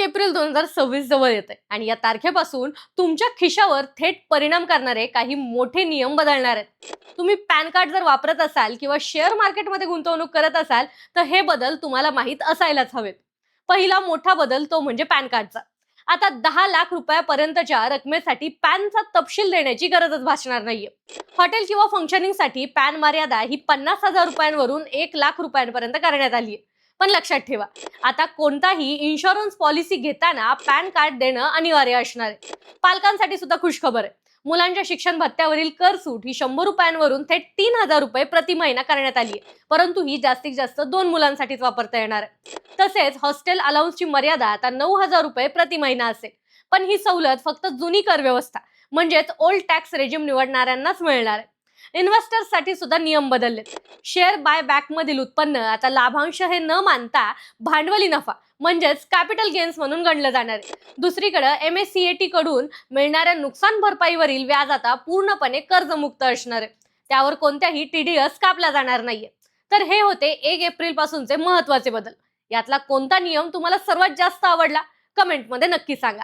April 2026 जवळ येते आणि या तारखेपासून तुमच्या खिशावर थेट परिणाम करणारे काही मोठे नियम बदलणार आहेत. तुम्ही पॅन कार्ड जर वापरत असाल किंवा शेअर मार्केटमध्ये गुंतवणूक करत असाल तर हे बदल तुम्हाला माहीत असायलाच हवेत. पहिला मोठा बदल तो म्हणजे पॅन कार्डचा. आता 10 लाख रुपयापर्यंतच्या रकमेसाठी पॅनचा तपशील देण्याची गरजच भासणार नाहीये. हॉटेल किंवा फंक्शनिंगसाठी पॅन मर्यादा ही 50,000 रुपयांवरून 1 लाख रुपयांपर्यंत करण्यात आली आहे. पण लक्षात ठेवा, आता कोणताही इन्शुरन्स पॉलिसी घेताना पॅन कार्ड देणं अनिवार्य असणार आहे. पालकांसाठी सुद्धा खुशखबर आहे. मुलांच्या शिक्षण भत्त्यावरील कर सूट ही 100 रुपयांवरून थेट 3,000 रुपये प्रति महिना करण्यात आली आहे. परंतु ही जास्तीत जास्त 2 मुलांसाठीच वापरता येणार आहे. तसेच हॉस्टेल अलाउन्सची मर्यादा आता 9,000 रुपये प्रति महिना असेल. पण ही सवलत फक्त जुनी कर व्यवस्था म्हणजेच ओल्ड टॅक्स रेजिम निवडणाऱ्यांनाच मिळणार आहे. इन्व्हेस्टर्ससाठी सुद्धा नियम बदलले. शेअर बाय बॅक मधील उत्पन्न आता लाभांश हे न मानता भांडवली नफा म्हणजेच कॅपिटल गेन्स म्हणून गणलं जाणार आहे. दुसरीकडे MSCAT कडून मिळणाऱ्या नुकसान भरपाईवरील व्याज आता पूर्णपणे कर्जमुक्त असणार आहे. त्यावर कोणत्याही TDS कापला जाणार नाहीये. तर हे होते 1 एप्रिल पासूनचे महत्त्वाचे बदल. यातला कोणता नियम तुम्हाला सर्वात जास्त आवडला कमेंटमध्ये नक्की सांगा.